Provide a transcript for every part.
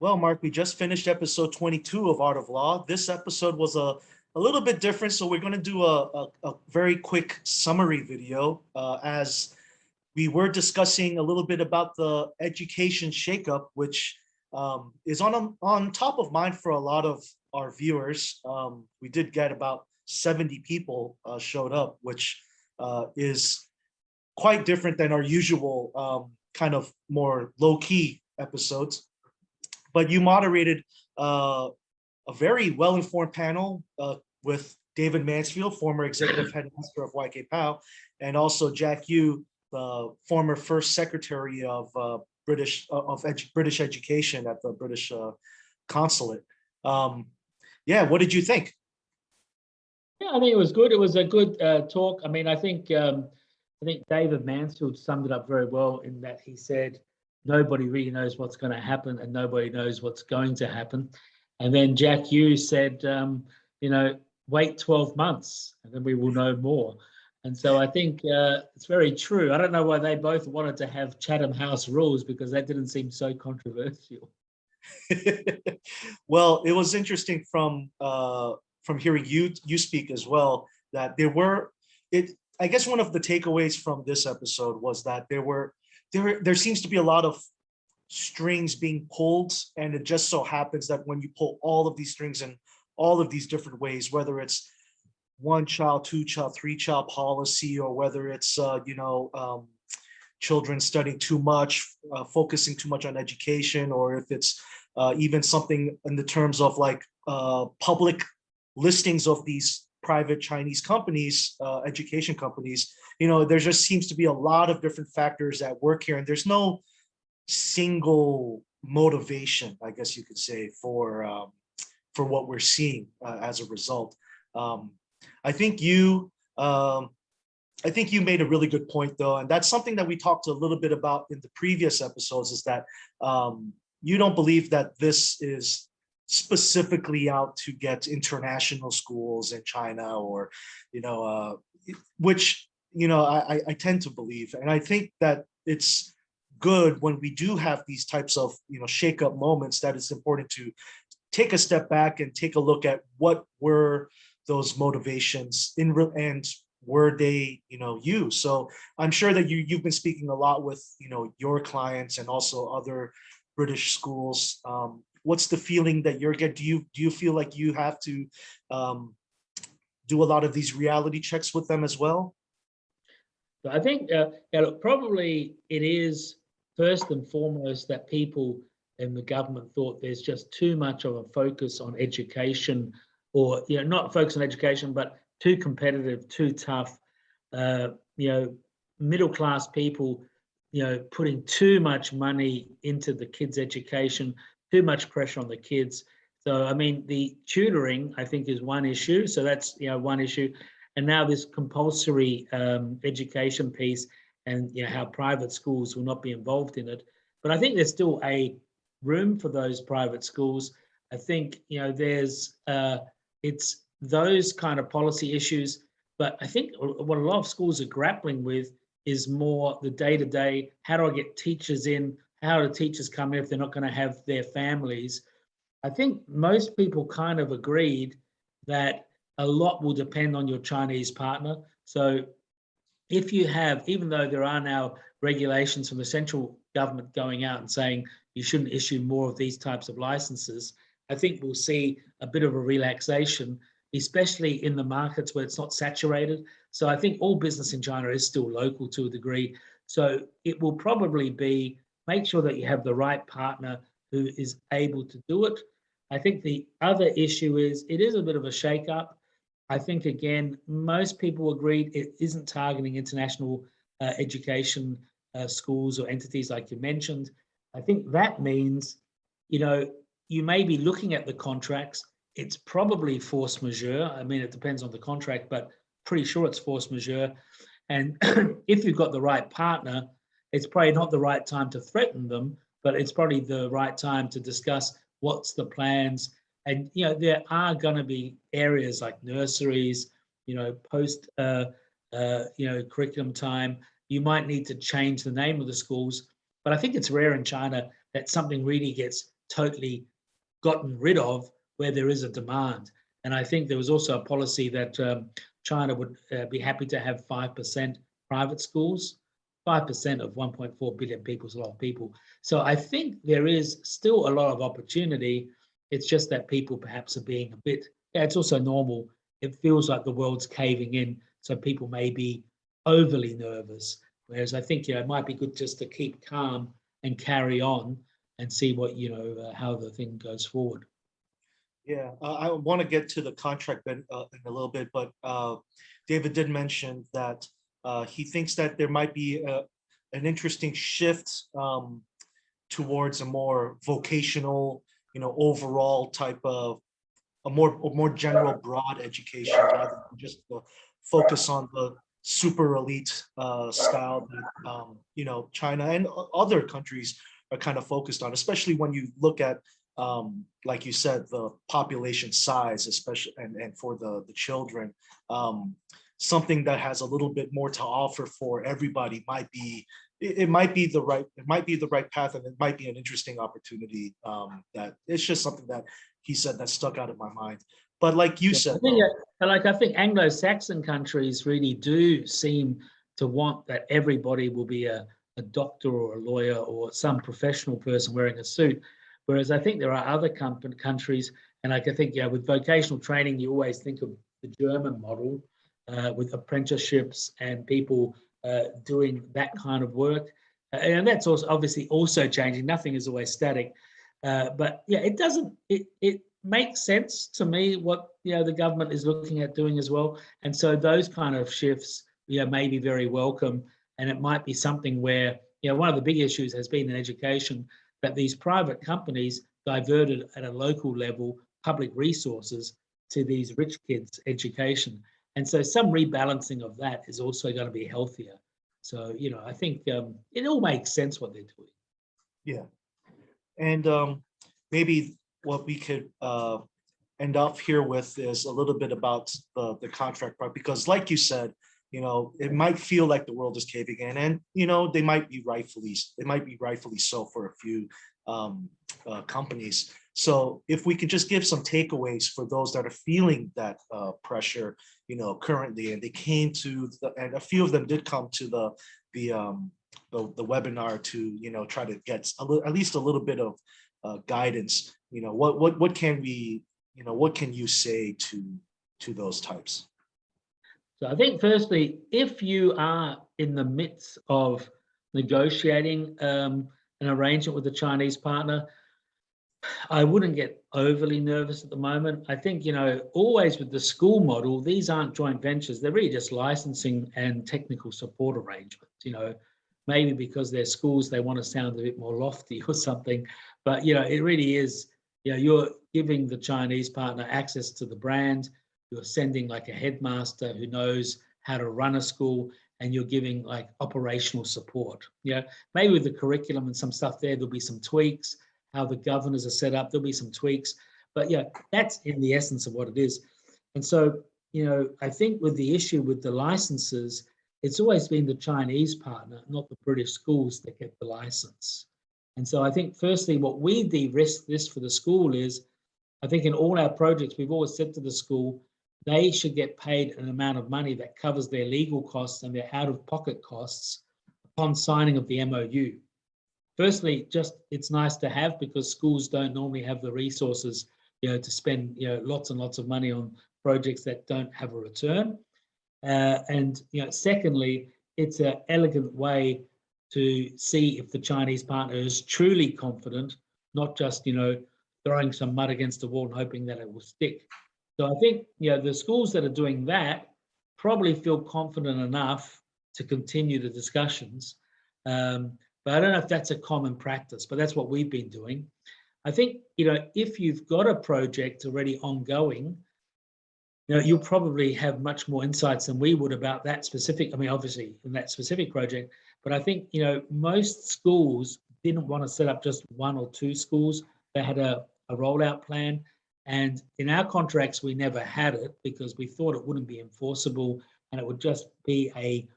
Well, Mark, we just finished episode 22 of Art of Law. This episode was a little bit different, so we're going to do a very quick summary video as we were discussing a little bit about the education shakeup, which is on top of mind for a lot of our viewers. We did get about 70 people showed up, which is quite different than our usual kind of more low-key episodes. But you moderated a very well-informed panel with David Mansfield, former executive headmaster of YK POW, and also Jack Yu, the former first secretary of British education at the British consulate. Yeah, what did you think? Yeah, I think it was good. It was a good talk. I mean, I think David Mansfield summed it up very well in that he said, nobody really knows what's going to happen and nobody knows what's going to happen. And then Jack Yu said, wait 12 months and then we will know more. And so I think it's very true. I don't know why they both wanted to have Chatham House rules because that didn't seem so controversial. Well, it was interesting from hearing you speak as well, that I guess one of the takeaways from this episode was that there seems to be a lot of strings being pulled, and it just so happens that when you pull all of these strings in all of these different ways, whether it's one child, two child, three child policy, or whether it's children studying too much, focusing too much on education, or if it's even something in the terms of like public listings of these private Chinese companies, education companies, there just seems to be a lot of different factors at work here, and there's no single motivation, I guess you could say, for what we're seeing as a result. I think you made a really good point, though, and that's something that we talked a little bit about in the previous episodes, is that you don't believe that this is specifically out to get international schools in China, or which I tend to believe, and I think that it's good when we do have these types of shake-up moments, that it's important to take a step back and take a look at what were those motivations and were they used. So I'm sure that you've been speaking a lot with your clients and also other British schools. What's the feeling that you're getting? Do you feel like you have to do a lot of these reality checks with them as well? I think probably it is first and foremost that people in the government thought there's just too much of a focus on education, or not focus on education, but too competitive, too tough. Middle class people, putting too much money into the kids' education, too much pressure on the kids. So, I mean, the tutoring, I think, is one issue. So that's, one issue. And now this compulsory education piece, and how private schools will not be involved in it. But I think there's still a room for those private schools. I think, it's those kind of policy issues. But I think what a lot of schools are grappling with is more the day-to-day, how do I get teachers in? How do teachers come in if they're not going to have their families? I think most people kind of agreed that a lot will depend on your Chinese partner. So if you have, even though there are now regulations from the central government going out and saying you shouldn't issue more of these types of licenses, I think we'll see a bit of a relaxation, especially in the markets where it's not saturated. So I think all business in China is still local to a degree. So it will probably be, make sure that you have the right partner who is able to do it. I think the other issue is it is a bit of a shake-up. I think, again, most people agreed it isn't targeting international education schools or entities like you mentioned. I think that means, you may be looking at the contracts. It's probably force majeure. I mean, it depends on the contract, but pretty sure it's force majeure. And if you've got the right partner, it's probably not the right time to threaten them, but it's probably the right time to discuss what's the plans. And, there are going to be areas like nurseries, post, curriculum time. You might need to change the name of the schools. But I think it's rare in China that something really gets totally gotten rid of where there is a demand. And I think there was also a policy that China would be happy to have 5% private schools. 5% of 1.4 billion people is a lot of people. So I think there is still a lot of opportunity. It's just that people perhaps are being a bit, yeah, it's also normal. It feels like the world's caving in. So people may be overly nervous. Whereas I think, it might be good just to keep calm and carry on and see what, how the thing goes forward. Yeah, I want to get to the contract in a little bit, but David did mention that he thinks that there might be an interesting shift towards a more vocational, overall type of a more general, broad education rather than just the focus on the super elite style that China and other countries are kind of focused on, especially when you look at like you said, the population size, especially and for the children, something that has a little bit more to offer for everybody might be it might be the right path, and it might be an interesting opportunity. That it's just something that he said that stuck out in my mind. But like you said, I think Anglo-Saxon countries really do seem to want that everybody will be a doctor or a lawyer or some professional person wearing a suit. Whereas I think there are other countries, and I think, with vocational training, you always think of the German model with apprenticeships and people doing that kind of work. And that's also obviously also changing. Nothing is always static. But yeah, it makes sense to me what the government is looking at doing as well. And so those kind of shifts may be very welcome. And it might be something where, one of the big issues has been in education that these private companies diverted at a local level public resources to these rich kids' education. And so some rebalancing of that is also going to be healthier. So, I think it all makes sense what they're doing. Yeah. And maybe what we could end up here with is a little bit about the contract part, because like you said, it might feel like the world is caving in, and they might be rightfully so for a few companies. So if we could just give some takeaways for those that are feeling that pressure, currently, and they came to and a few of them did come to the webinar to try to get at least a little bit of guidance. What can we what can you say to those types? So I think firstly, if you are in the midst of negotiating an arrangement with a Chinese partner, I wouldn't get overly nervous at the moment. I think, always with the school model, these aren't joint ventures. They're really just licensing and technical support arrangements, maybe because they're schools, they want to sound a bit more lofty or something. But, it really is, you're giving the Chinese partner access to the brand. You're sending like a headmaster who knows how to run a school, and you're giving like operational support. Maybe with the curriculum and some stuff there'll be some tweaks. How the governors are set up, there'll be some tweaks. But that's in the essence of what it is. And so, I think with the issue with the licenses, it's always been the Chinese partner, not the British schools, that get the license. And so I think firstly, what we de-risk this for the school is, I think in all our projects, we've always said to the school, they should get paid an amount of money that covers their legal costs and their out-of-pocket costs upon signing of the MOU. Firstly, just it's nice to have, because schools don't normally have the resources, to spend lots and lots of money on projects that don't have a return. And secondly, it's an elegant way to see if the Chinese partner is truly confident, not just throwing some mud against the wall and hoping that it will stick. So I think the schools that are doing that probably feel confident enough to continue the discussions. But I don't know if that's a common practice, but that's what we've been doing. I think, if you've got a project already ongoing, you'll probably have much more insights than we would about that specific, obviously in that specific project, but I think, most schools didn't want to set up just one or two schools. They had a rollout plan. And in our contracts, we never had it because we thought it wouldn't be enforceable, and it would just be a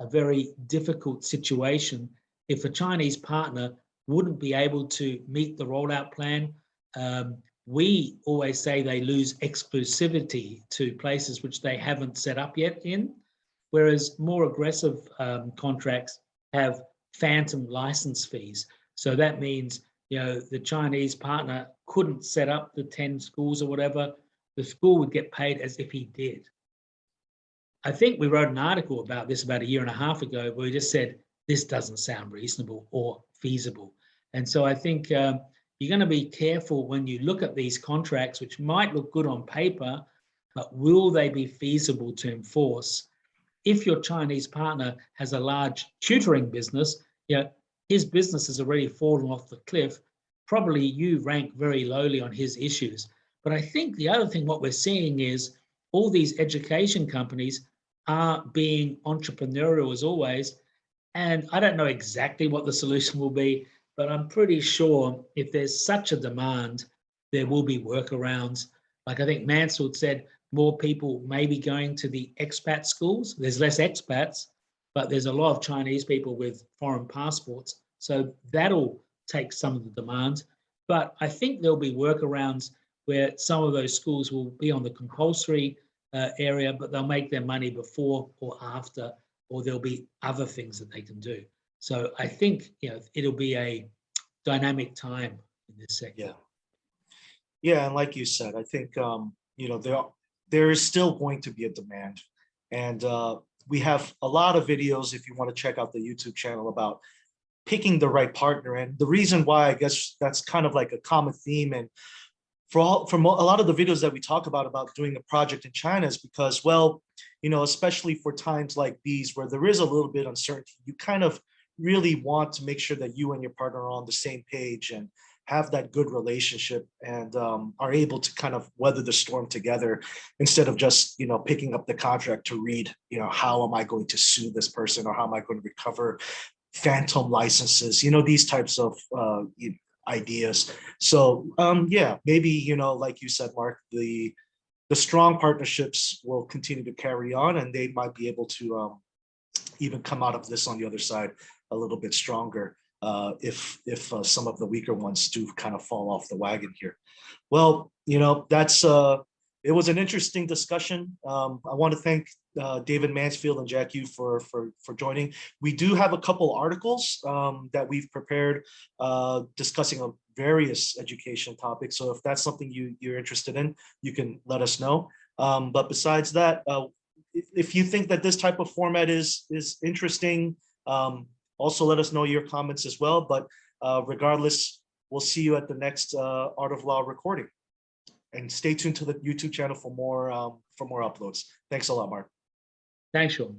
very difficult situation if a Chinese partner wouldn't be able to meet the rollout plan. We always say they lose exclusivity to places which they haven't set up yet in, whereas more aggressive contracts have phantom license fees. So that means, the Chinese partner couldn't set up the 10 schools or whatever. The school would get paid as if he did. I think we wrote an article about this about a year and a half ago where we just said, this doesn't sound reasonable or feasible. And so I think you're going to be careful when you look at these contracts, which might look good on paper, but will they be feasible to enforce? If your Chinese partner has a large tutoring business, his business has already fallen off the cliff. Probably you rank very lowly on his issues. But I think the other thing, what we're seeing is all these education companies are being entrepreneurial as always. And I don't know exactly what the solution will be, but I'm pretty sure if there's such a demand, there will be workarounds. Like I think Mansfield said, more people may be going to the expat schools. There's less expats, but there's a lot of Chinese people with foreign passports. So that'll take some of the demand. But I think there'll be workarounds where some of those schools will be on the compulsory area, but they'll make their money before or after, or there'll be other things that they can do. So I think it'll be a dynamic time in this sector. Yeah, and like you said, I think there is still going to be a demand, and we have a lot of videos if you want to check out the YouTube channel about picking the right partner. And the reason why, I guess that's kind of like a common theme, and from a lot of the videos that we talk about doing a project in China, is because, well, especially for times like these where there is a little bit uncertainty, you kind of really want to make sure that you and your partner are on the same page and have that good relationship, and are able to kind of weather the storm together, instead of just picking up the contract to read how am I going to sue this person, or how am I going to recover phantom licenses, these types of ideas. So yeah, maybe like you said, Mark, the strong partnerships will continue to carry on, and they might be able to even come out of this on the other side a little bit stronger, if some of the weaker ones do kind of fall off the wagon here. Well, that's it was an interesting discussion. I want to thank David Mansfield and Jack Yu for joining. We do have a couple articles that we've prepared discussing various education topics. So if that's something you're interested in, you can let us know. But besides that, if you think that this type of format is interesting, also let us know your comments as well. But regardless, we'll see you at the next Art of Law recording. And stay tuned to the YouTube channel for more uploads. Thanks a lot, Mark. Thanks, Sean.